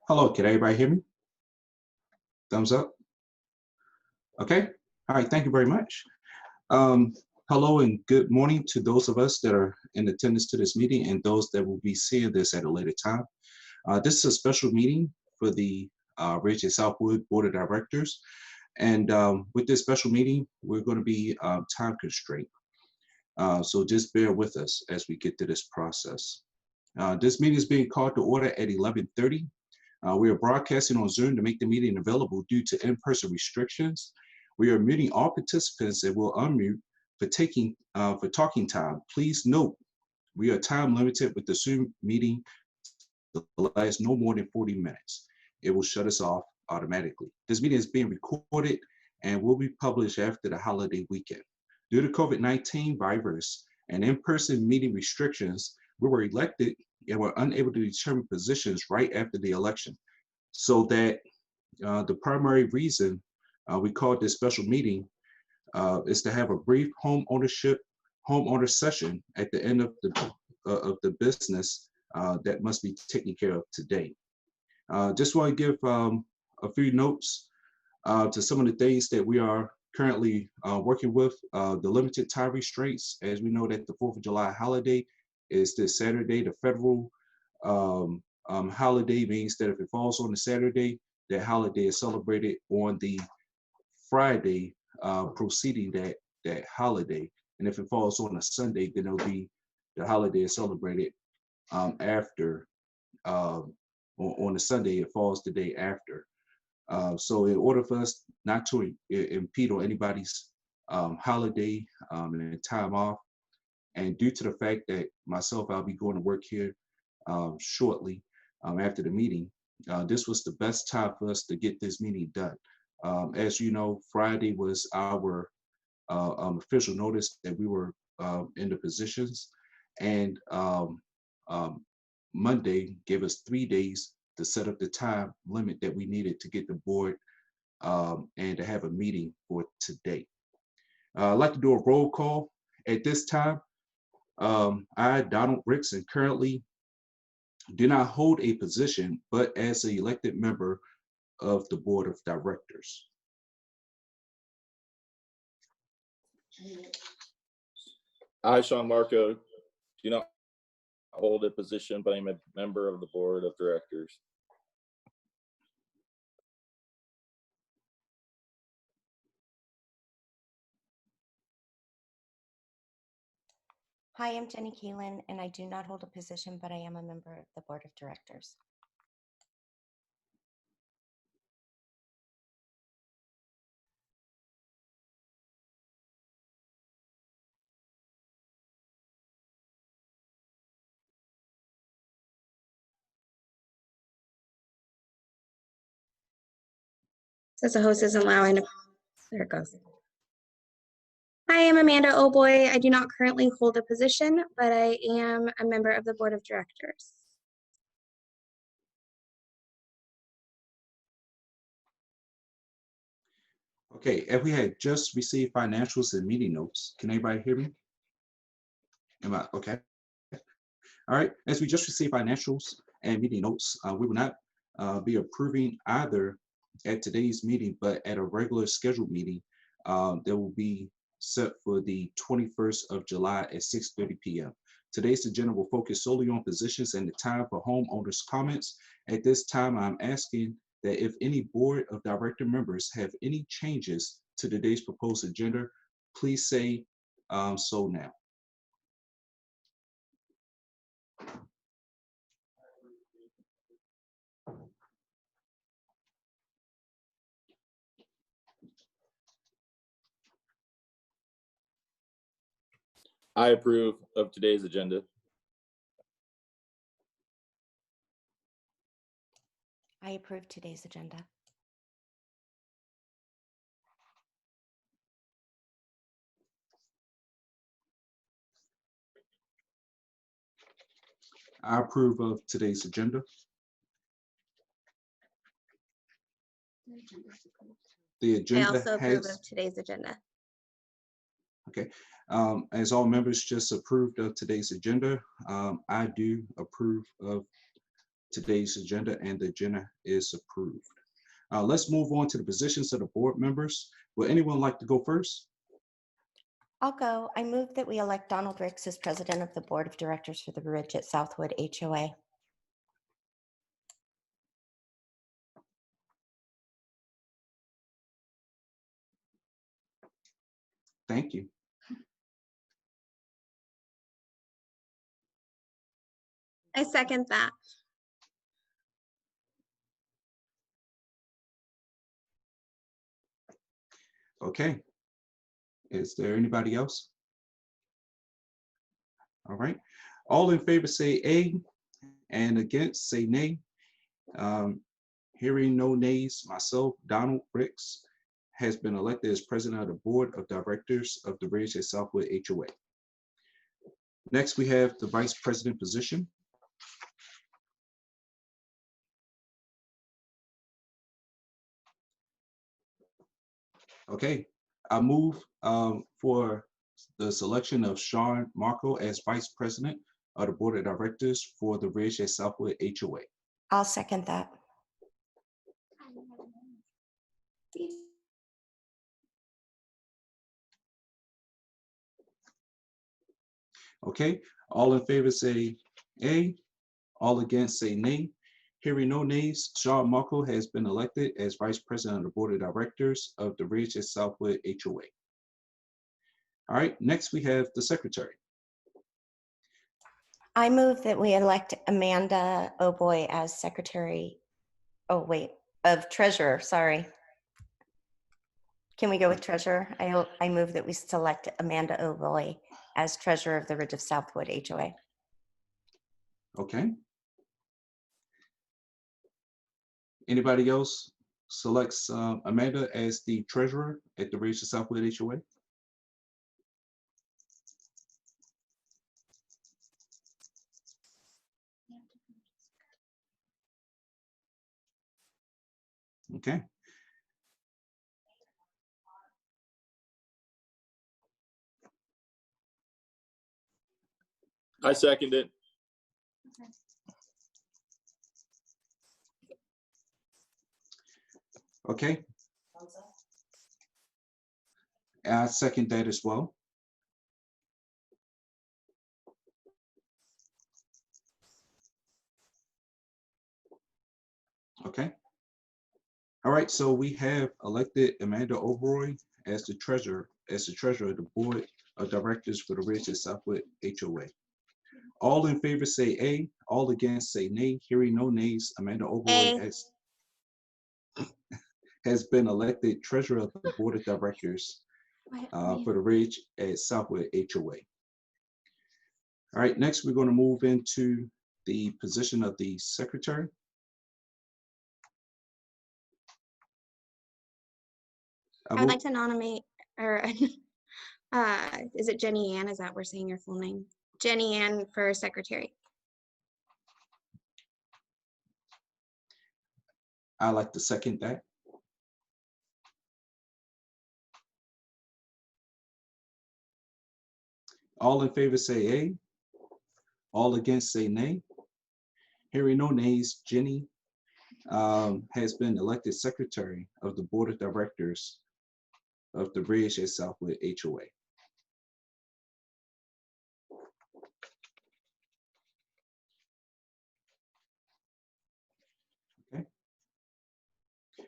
Hello, can everybody hear me? Thumbs up. Okay. All right. Thank you very much. Um, Hello and good morning to those of us that are in attendance to this meeting and those that will be seeing this at a later time. This is a special meeting for the Ridge and Southwood Board of Directors. And with this special meeting, we're going to be time constrained. So just bear with us as we get to this process. This meeting is being called to order at 11:30. We are broadcasting on Zoom to make the meeting available due to in-person restrictions. We are muting all participants and will unmute for talking time. Please note, we are time limited with the Zoom meeting to last no more than 40 minutes. It will shut us off automatically. This meeting is being recorded and will be published after the holiday weekend. Due to COVID-19 virus and in-person meeting restrictions, we were elected and were unable to determine positions right after the election. So that the primary reason we called this special meeting is to have a brief homeowner session at the end of the business that must be taken care of today. Just want to give a few notes to some of the things that we are currently working with. The limited time restraints, as we know that the 4th of July holiday is this Saturday. The federal holiday means that if it falls on a Saturday, that holiday is celebrated on the Friday preceding that holiday. And if it falls on a Sunday, then it'll be the holiday is celebrated after. On a Sunday, it falls the day after. So in order for us not to impede on anybody's holiday and time off, and due to the fact that myself, I'll be going to work here shortly after the meeting, this was the best time for us to get this meeting done. As you know, Friday was our official notice that we were in the positions, and Monday gave us 3 days to set up the time limit that we needed to get the board and to have a meeting for today. I'd like to do a roll call at this time. I, Donald Rickson, currently do not hold a position, but as an elected member of the board of directors. I, Sean Marco, do not hold a position, but I'm a member of the board of directors. Hi, I'm Jenny Kalin, and I do not hold a position, but I am a member of the board of directors. Says the host isn't allowing to, there it goes. Hi, I'm Amanda O'Boy. I do not currently hold a position, but I am a member of the board of directors. Okay, if we had just received financials and meeting notes, can anybody hear me? Am I okay? All right, as we just received financials and meeting notes, we will not be approving either at today's meeting, but at a regular scheduled meeting that will be set for the 21st of July at 6:30 p.m. Today's agenda will focus solely on positions and the time for homeowners' comments. At this time, I'm asking that if any board of director members have any changes to today's proposed agenda, please say so now. I approve of today's agenda. I approve today's agenda. I approve of today's agenda. The I agenda also approve has, of today's agenda. okay, as all members just approved of today's agenda, I do approve of today's agenda, and the agenda is approved. Let's move on to the positions of the board members. Would anyone like to go first? I'll go. I move that we elect Donald Ricks as president of the board of directors for the Ridge at Southwood HOA. Thank you. I second that. Okay. Is there anybody else? All right. All in favor say A, and against say nay. Hearing no nays, myself, Donald Ricks, has been elected as president of the board of directors of the Ridge at Southwood HOA. Next, we have the vice president position. Okay, I move for the selection of Sean Marco as vice president of the board of directors for the Ridge at Southwood HOA. I'll second that. Okay, all in favor say A, all against say nay. Hearing no nays, Sean Marco has been elected as vice president of the board of directors of the Ridge at Southwood HOA. All right, next we have the secretary. I move that we elect Amanda O'Boy as secretary. Oh, wait, of treasurer, sorry. Can we go with treasurer? I move that we select Amanda O'Boy as treasurer of the Ridge of Southwood HOA. Okay. Anybody else selects Amanda as the treasurer at the Ridge of Southwood HOA? Okay. I second it. Okay. I second that as well. Okay. All right, so we have elected Amanda O'Boy as the treasurer of the board of directors for the Ridge at Southwood HOA. All in favor say A, all against say nay. Hearing no nays, Amanda O'Boy has been elected treasurer of the board of directors for the Ridge at Southwood HOA. All right, next we're going to move into the position of the secretary. I would like to nominate, or is it Jenny Ann? Is that we're saying your full name? Jenny Ann for secretary. I like to second that. All in favor say A. All against say nay. Hearing no nays, Jenny has been elected secretary of the board of directors of the Ridge at Southwood HOA. Okay.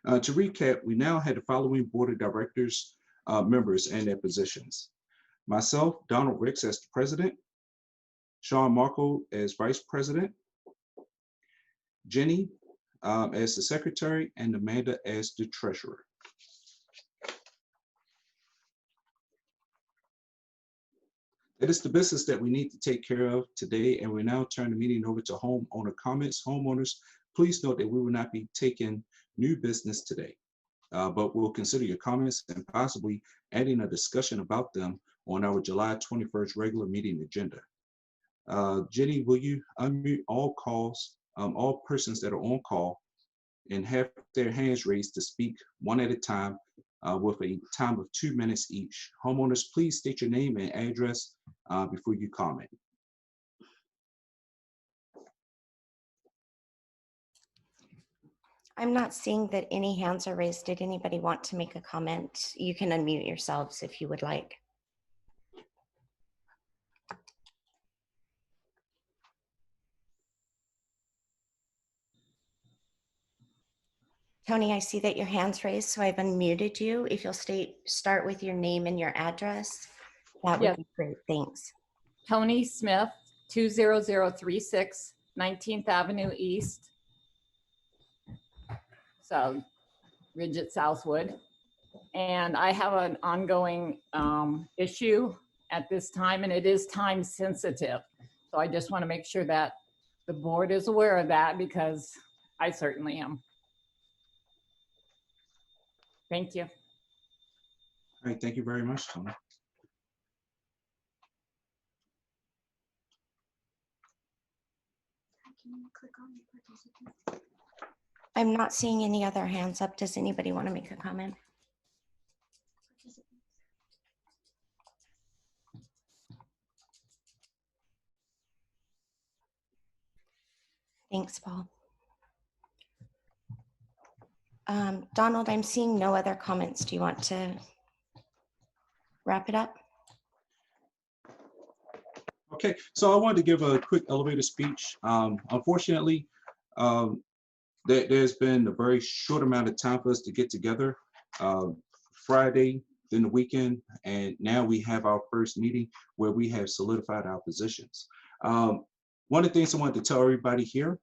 To recap, we now had the following board of directors members and their positions. Myself, Donald Ricks as the president, Sean Marco as vice president, Jenny as the secretary, and Amanda as the treasurer. It is the business that we need to take care of today, and we now turn the meeting over to homeowner comments. Homeowners, please note that we will not be taking new business today, but we'll consider your comments and possibly adding a discussion about them on our July 21st regular meeting agenda. Jenny, will you unmute all calls, all persons that are on call, and have their hands raised to speak one at a time with a time of 2 minutes each. Homeowners, please state your name and address before you comment. I'm not seeing that any hands are raised. Did anybody want to make a comment? You can unmute yourselves if you would like. Tony, I see that your hand's raised, so I've unmuted you. If you'll start with your name and your address, that would Yes. be great. Thanks. Tony Smith, 20036 19th Avenue East. So, Ridget Southwood. And I have an ongoing issue at this time, and it is time sensitive. So I just want to make sure that the board is aware of that, because I certainly am. Thank you. All right, thank you very much, Tony. I'm not seeing any other hands up. Does anybody want to make a comment? Thanks, Paul. Donald, I'm seeing no other comments. Do you want to wrap it up? Okay, so I wanted to give a quick elevator speech. Unfortunately, there's been a very short amount of time for us to get together. Friday, then the weekend, and now we have our first meeting where we have solidified our positions. One of the things I wanted to tell everybody here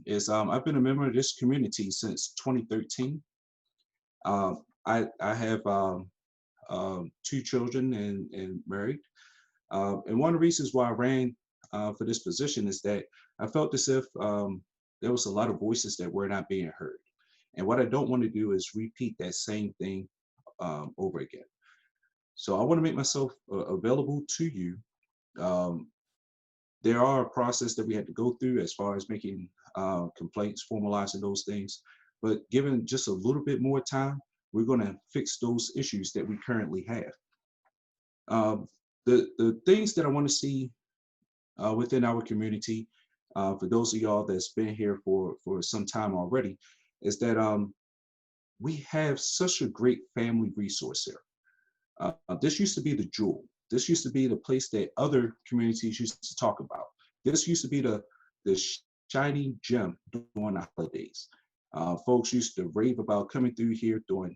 is I've been a member of this community since 2013. I have 2 children and married. And one of the reasons why I ran for this position is that I felt as if there was a lot of voices that were not being heard. And what I don't want to do is repeat that same thing over again. So I want to make myself available to you. There are a process that we had to go through as far as making complaints, formalizing those things. But given just a little bit more time, we're going to fix those issues that we currently have. The things that I want to see within our community, for those of y'all that's been here for some time already, is that we have such a great family resource here. This used to be the jewel. This used to be the place that other communities used to talk about. This used to be the shiny gem during the holidays. Folks used to rave about coming through here during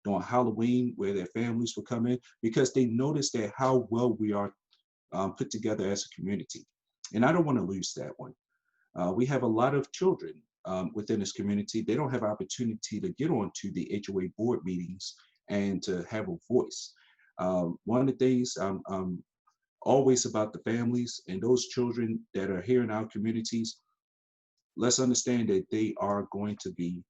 Halloween, where their families would come in, because they noticed that how well we are put together as a community. And I don't want to lose that one. We have a lot of children within this community. They don't have opportunity to get onto the HOA board meetings and to have a voice. One of the things I'm always about the families and those children that are here in our communities. Let's understand that they are going to be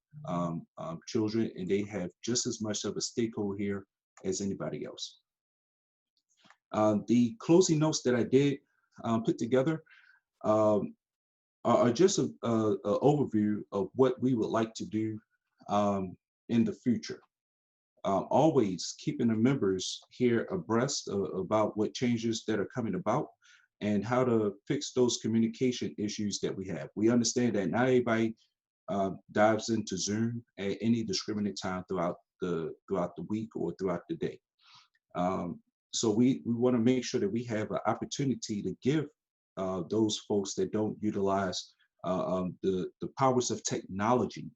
children, and they have just as much of a stakeholder here as anybody else. The closing notes that I did put together are just an overview of what we would like to do in the future. Always keeping the members here abreast about what changes that are coming about and how to fix those communication issues that we have. We understand that not everybody dives into Zoom at any discriminate time throughout the week or throughout the day. So we want to make sure that we have an opportunity to give those folks that don't utilize the powers of technology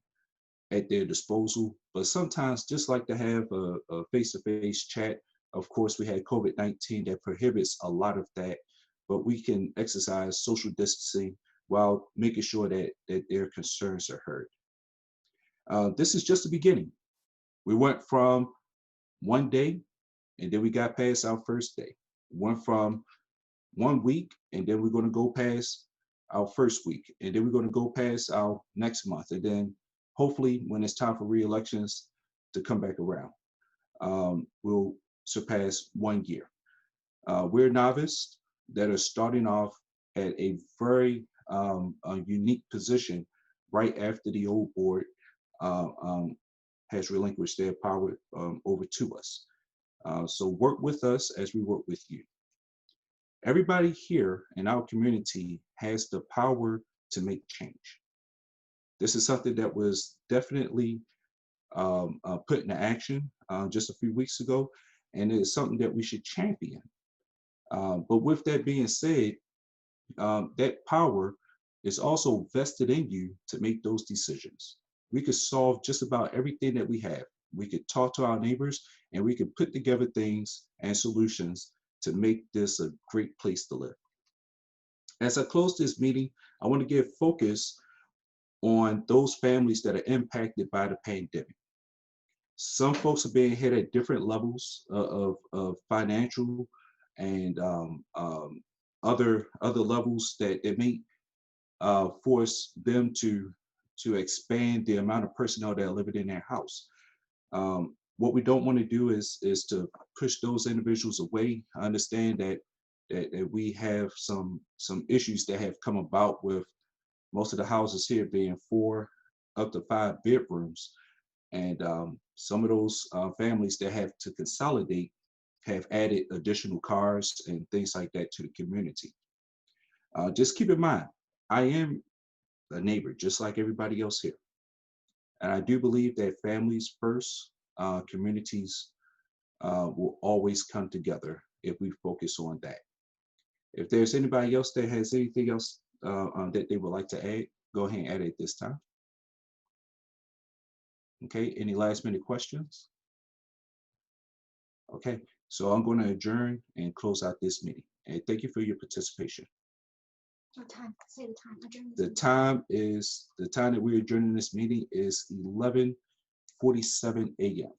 at their disposal, but sometimes just like to have a face-to-face chat. Of course, we had COVID-19 that prohibits a lot of that, but we can exercise social distancing while making sure that their concerns are heard. This is just the beginning. We went from one day, and then we got past our first day. Went from 1 week, and then we're going to go past our first week, and then we're going to go past our next month, and then hopefully when it's time for re-elections to come back around, we'll surpass 1 year. We're novice that are starting off at a very unique position right after the old board has relinquished their power over to us. So work with us as we work with you. Everybody here in our community has the power to make change. This is something that was definitely put into action just a few weeks ago, and it is something that we should champion. But with that being said, that power is also vested in you to make those decisions. We could solve just about everything that we have. We could talk to our neighbors, and we could put together things and solutions to make this a great place to live. As I close this meeting, I want to give focus on those families that are impacted by the pandemic. Some folks are being hit at different levels of financial and other levels that it may force them to expand the amount of personnel that are living in their house. What we don't want to do is to push those individuals away. I understand that we have some issues that have come about with most of the houses here being 4 up to 5 bedrooms, and some of those families that have to consolidate have added additional cars and things like that to the community. Just keep in mind, I am a neighbor just like everybody else here, and I do believe that families first, communities will always come together if we focus on that. If there's anybody else that has anything else that they would like to add, go ahead and add it at this time. Okay, any last minute questions? Okay, so I'm going to adjourn and close out this meeting. And thank you for your participation. What time? Say the time. Adjourn this The meeting. time that we're adjourning this meeting is 11:47 a.m.